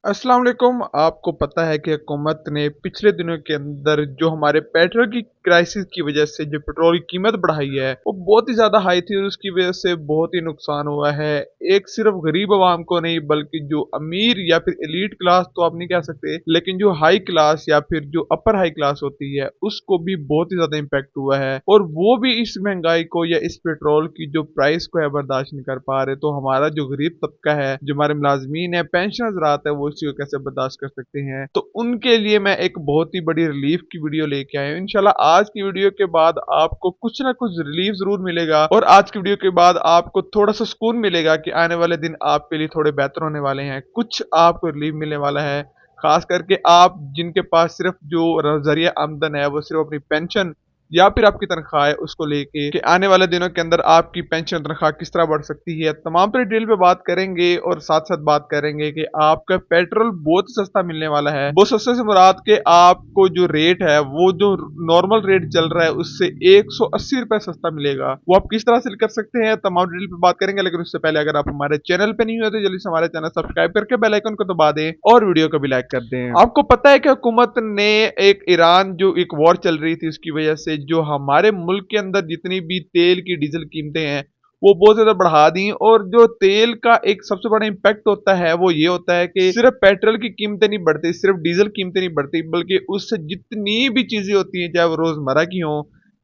अस्सलाम वालेकुम। आपको पता है कि हुकूमत ने पिछले दिनों के अंदर जो हमारे पेट्रोल की क्राइसिस की वजह से जो पेट्रोल की कीमत बढ़ाई है वो बहुत ही ज़्यादा हाई थी और उसकी वजह से बहुत ही नुकसान हुआ है। एक सिर्फ गरीब आवाम को नहीं बल्कि जो अमीर या फिर एलीट क्लास तो आप नहीं कह सकते, लेकिन जो हाई क्लास या फिर जो अपर हाई क्लास होती है उसको भी बहुत ही ज़्यादा इम्पैक्ट हुआ है और वो भी इस महंगाई को या इस पेट्रोल की जो प्राइस को है बर्दाश्त नहीं कर पा रहे। तो हमारा जो गरीब तबका है, जो हमारे मुलाजमीन है, पेंशन हजरात है, वो इस चीज़ को कैसे बर्दाश्त कर सकते हैं। तो उनके लिए मैं एक बहुत ही बड़ी रिलीफ की वीडियो लेके आया हूँ। इंशाल्लाह आज की वीडियो के बाद आपको कुछ ना कुछ रिलीफ जरूर मिलेगा और आज की वीडियो के बाद आपको थोड़ा सा सुकून मिलेगा कि आने वाले दिन आपके लिए थोड़े बेहतर होने वाले हैं। कुछ आपको रिलीफ मिलने वाला है, खास करके आप जिनके पास सिर्फ जो जरिया आमदन है वो सिर्फ अपनी पेंशन या फिर आपकी तनख्वाह है उसको लेके कि आने वाले दिनों के अंदर आपकी पेंशन तनख्वाह किस तरह बढ़ सकती है, तमाम पर डिटेल पे बात करेंगे और साथ साथ बात करेंगे कि आपका पेट्रोल बहुत सस्ता मिलने वाला है। बहुत सस्ते से मुराद के आपको जो रेट है वो जो नॉर्मल रेट चल रहा है उससे 180 रुपए सस्ता मिलेगा। वो आप किस तरह से कर सकते हैं, तमाम डिटेल पे बात करेंगे। लेकिन उससे पहले अगर आप हमारे चैनल पे नहीं हो तो जल्दी से हमारे चैनल सब्सक्राइब करके बेल आइकन को दबा दें और वीडियो को भी लाइक कर दें। आपको पता है कि हुकूमत ने एक ईरान जो एक वॉर चल रही थी उसकी वजह से जो हमारे मुल्क के अंदर जितनी भी तेल की डीजल कीमतें हैं वो बहुत ज्यादा बढ़ा दी। और जो तेल का एक सबसे बड़ा इम्पैक्ट होता है वो ये होता है कि सिर्फ पेट्रोल की कीमतें नहीं बढ़ती, सिर्फ डीजल कीमतें नहीं बढ़ती, बल्कि उससे जितनी भी चीजें होती हैं, चाहे वो रोजमर्रा की हो,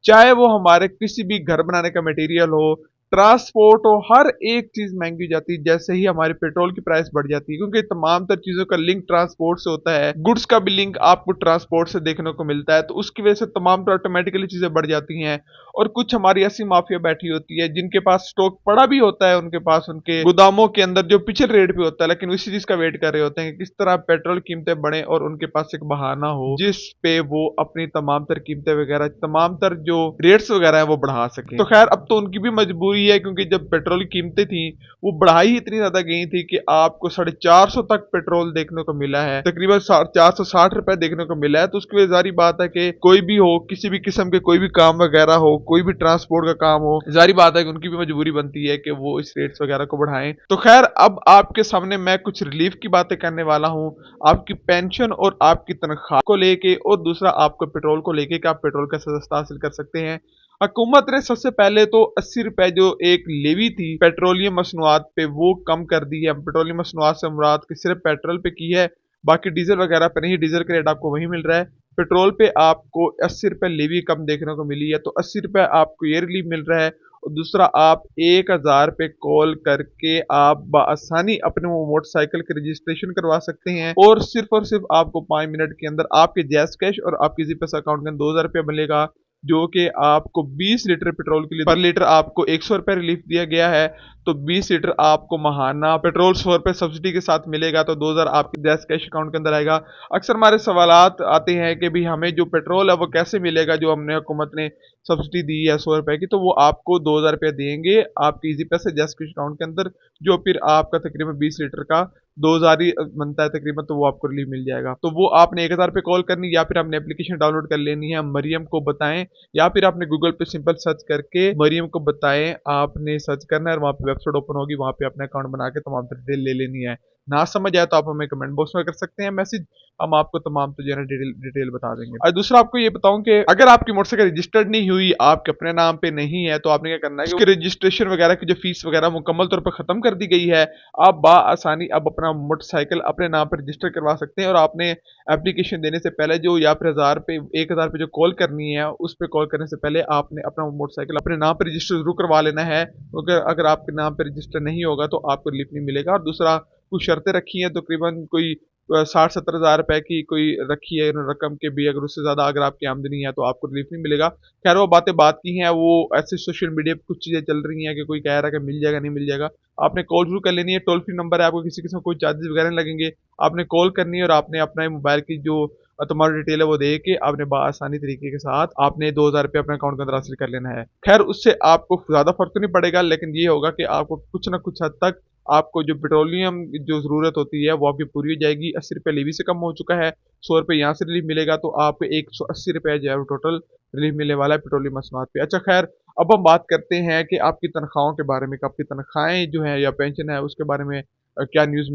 चाहे वो हमारे किसी भी घर बनाने का मटेरियल हो, ट्रांसपोर्ट हो, हर एक चीज महंगी हो जाती है जैसे ही हमारे पेट्रोल की प्राइस बढ़ जाती है। क्योंकि तमाम तर चीजों का लिंक ट्रांसपोर्ट से होता है, गुड्स का भी लिंक आपको ट्रांसपोर्ट से देखने को मिलता है, तो उसकी वजह से तमाम तर ऑटोमेटिकली चीजें बढ़ जाती हैं। और कुछ हमारी ऐसी माफिया बैठी होती है जिनके पास स्टॉक पड़ा भी होता है, उनके पास उनके गोदामों के अंदर जो पिछले रेट पे होता है, लेकिन उसी चीज का वेट कर रहे होते हैं कि किस तरह पेट्रोल कीमतें बढ़े और उनके पास एक बहाना हो जिस पे वो अपनी तमाम तर कीमतें वगैरह, तमाम तर जो रेट्स वगैरह है वो बढ़ा सके। तो खैर अब तो उनकी भी मजबूरी है, क्योंकि जब पेट्रोल की कीमतें थी वो बढ़ाई ही इतनी ज्यादा गई थी कि आपको 450 तक पेट्रोल देखने को मिला है, तकरीबन 460 रुपए देखने को मिला है। तो उसकी वजह जारी बात है कि कोई भी हो, किसी भी किस्म के कोई भी काम वगैरह हो, कोई भी ट्रांसपोर्ट का काम हो, जारी बात है कि उनकी भी मजबूरी बनती है कि वो इस रेट्स वगैरह को बढ़ाएं। तो खैर अब आपके सामने मैं कुछ रिलीफ की बातें करने वाला हूं, आपकी पेंशन और आपकी तनख्वाह को लेके, और दूसरा आपको पेट्रोल को लेके कि आप पेट्रोल कैसे सस्ता हासिल कर सकते हैं। हुकूमत ने सबसे पहले तो 80 रुपए जो एक लेवी थी पेट्रोलियम मसनूआत पे वो कम कर दी है। पेट्रोलियम मसनूआत से मुराद कि सिर्फ पेट्रोल पे की है, बाकी डीजल वगैरह पे नहीं। डीजल का रेट आपको वही मिल रहा है, पेट्रोल पे आपको 80 रुपए लेवी कम देखने को मिली है। तो 80 रुपए आपको ये रिलीफ मिल रहा है। और दूसरा, आप 1000 पे कॉल करके आप बआसानी अपने वो मोटरसाइकिल के रजिस्ट्रेशन करवा सकते हैं और सिर्फ आपको 5 मिनट के अंदर आपके जैस कैश और आपके जी पैसा अकाउंट के अंदर 2000 रुपया मिलेगा, जो कि आपको 20 लीटर पेट्रोल के लिए पर लीटर आपको 100 रुपए रिलीफ दिया गया है। तो 20 लीटर आपको महाना पेट्रोल 100 रुपए सब्सिडी के साथ मिलेगा, तो 2000 आपके गैस कैश अकाउंट के अंदर आएगा। अक्सर हमारे सवालात आते हैं कि भाई हमें जो पेट्रोल है वो कैसे मिलेगा, जो हमने हुकूमत ने सब्सिडी दी है 100 रुपए की, तो वो आपको 2000 रुपये देंगे आपके इजी पैसे गैस कैश अकाउंट के अंदर, जो फिर आपका तकरीबन 20 लीटर का 2000 ही बनता है तकरीबन, तो वो आपको रिलीफ मिल जाएगा। तो वो आपने 1000 पे कॉल करनी या फिर आपने एप्लीकेशन डाउनलोड कर लेनी है मरियम को बताएं, या फिर आपने गूगल पे सिंपल सर्च करके मरियम को बताएं आपने सर्च करना है और वहाँ पे वेबसाइट ओपन होगी, वहाँ पे अपना अकाउंट बना के तमाम डिटेल ले लेनी है। ना समझ आए तो आप हमें कमेंट बॉक्स में कर सकते हैं मैसेज, हम आपको तमाम तो जो है डिटेल बता देंगे। और दूसरा आपको ये बताऊं कि अगर आपकी मोटरसाइकिल रजिस्टर्ड नहीं हुई, आपके अपने नाम पे नहीं है, तो आपने क्या करना है कि उसके रजिस्ट्रेशन वगैरह की जो फीस वगैरह मुकम्मल तौर पर खत्म कर दी गई है। आप आसानी अब अपना मोटरसाइकिल अपने नाम पर रजिस्टर करवा सकते हैं। और आपने एप्लीकेशन देने से पहले जो या फिर 1000 पे जो कॉल करनी है, उस पर कॉल करने से पहले आपने अपना मोटरसाइकिल अपने नाम पर रजिस्टर जरूर करवा लेना है। अगर आपके नाम पर रजिस्टर नहीं होगा तो आपको रिलीफ नहीं मिलेगा। और दूसरा, कुछ शर्तें रखी हैं, तकरीबन कोई 60-70 हज़ार रुपए की कोई रखी है रकम के भी, अगर उससे ज्यादा अगर आपकी आमदनी है तो आपको रिलीफ नहीं मिलेगा। खैर वो बातें बात की हैं, वो ऐसे सोशल मीडिया पे कुछ चीजें चल रही हैं कि कोई कह रहा है कि मिल जाएगा नहीं मिल जाएगा। आपने कॉल जरूर कर लेनी है, टोल फ्री नंबर है, आपको किसी किस्म कोई चार्जेस वगैरह नहीं लगेंगे। आपने कॉल करनी है और आपने अपना मोबाइल की जो तुम्हारी डिटेल है वो दे के आपने आसानी तरीके के साथ आपने 2000 रुपये अपने अकाउंट के अंदर हासिल कर लेना है। खैर उससे आपको ज्यादा फर्क तो नहीं पड़ेगा, लेकिन ये होगा कि आपको कुछ ना कुछ हद तक आपको जो पेट्रोलियम जो जरूरत होती है वो आपकी पूरी हो जाएगी। 80 रुपये लेवी से कम हो चुका है, 100 रुपये यहाँ से रिलीफ मिलेगा, तो आपको 180 रुपये जो है टोटल रिलीफ मिलने वाला है पेट्रोलियम मसनूआत पे। अच्छा खैर, अब हम बात करते हैं कि आपकी तनख्वाहों के बारे में, कि आपकी तनख्वाहें जो है या पेंशन है उसके बारे में क्या न्यूज़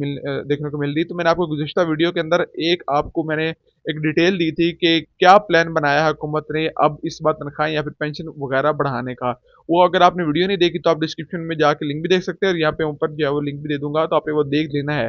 देखने को मिल रही। तो मैंने आपको गुज़िश्ता वीडियो के अंदर आपको मैंने एक डिटेल दी थी कि क्या प्लान बनाया है हुकूमत ने अब इस बार तनख्वाहें या फिर पेंशन वगैरह बढ़ाने का। वो अगर आपने वीडियो नहीं देखी तो आप डिस्क्रिप्शन में जाके लिंक भी देख सकते हैं, और यहाँ पे ऊपर जो है वो लिंक भी दे दूंगा, तो आपने वो देख लेना है।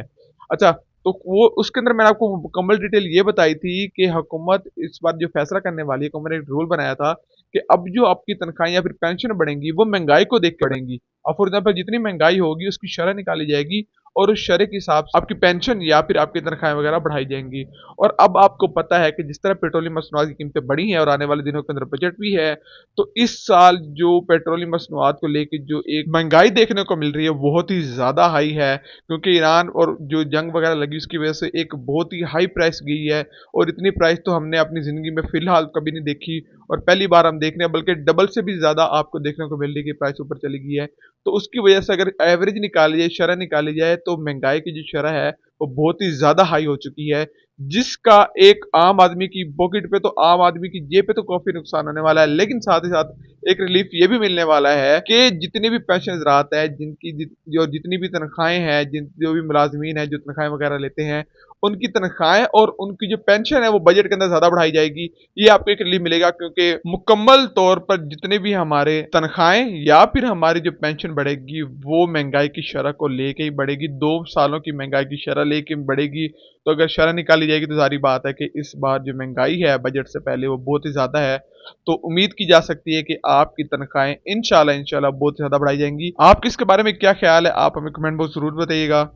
अच्छा, तो वो उसके अंदर मैंने आपको मुकम्मल डिटेल ये बताई थी कि हुकूमत इस बार जो फैसला करने वाली है, हुकूमत ने एक रूल बनाया था कि अब जो आपकी तनख्वाहें या फिर पेंशन बढ़ेंगी वो महंगाई को देख के बढ़ेंगी। अब फॉर एग्जाम्पल जितनी महंगाई होगी उसकी शरह निकाली जाएगी, और उस शरह के हिसाब से आपकी पेंशन या फिर आपकी तनख्वाहें वगैरह बढ़ाई जाएंगी। और अब आपको पता है कि जिस तरह पेट्रोलियम मसनूआत की कीमतें बढ़ी हैं और आने वाले दिनों के अंदर बजट भी है, तो इस साल जो पेट्रोलियम मसनूआत को लेकर जो एक महंगाई देखने को मिल रही है बहुत ही ज़्यादा हाई है, क्योंकि ईरान और जो जंग वगैरह लगी उसकी वजह से एक बहुत ही हाई प्राइस गई है। और इतनी प्राइस तो हमने अपनी ज़िंदगी में फ़िलहाल कभी नहीं देखी, और पहली बार हम देख रहे हैं, बल्कि डबल से भी ज़्यादा आपको देखने को मिल रही है कि प्राइस ऊपर चली गई है। तो उसकी वजह से अगर एवरेज निकाली जाए, शरह निकाली जाए, तो महंगाई की जो शरह है वो बहुत ही ज़्यादा हाई हो चुकी है, जिसका एक आम आदमी की पॉकेट पे, तो आम आदमी की जेब पे तो काफ़ी नुकसान होने वाला है। लेकिन साथ ही साथ एक रिलीफ ये भी मिलने वाला है कि जितनी भी पेंशनरात है, जो जितनी भी तनख्वाहें हैं, जो भी मुलाजमीन है जो तनख्वाहें वगैरह लेते हैं, उनकी तनख्वाहें और उनकी जो पेंशन है वो बजट के अंदर ज़्यादा बढ़ाई जाएगी। ये आपको एक रिलीफ मिलेगा, क्योंकि मुकम्मल तौर पर जितने भी हमारे तनख्वाहें या फिर हमारी जो पेंशन बढ़ेगी वो महंगाई की शरह को लेके ही बढ़ेगी, 2 सालों की महंगाई की शरह लेके बढ़ेगी। तो अगर शरह निकाली जाएगी तो सारी बात है कि इस बार जो महंगाई है बजट से पहले वो बहुत ही ज़्यादा है। तो उम्मीद की जा सकती है कि आपकी तनख्वाहें इंशाल्लाह इंशाल्लाह बहुत ज़्यादा बढ़ाई जाएंगी। आपके इसके बारे में क्या ख्याल है, आप हमें कमेंट बॉक्स जरूर बताइएगा।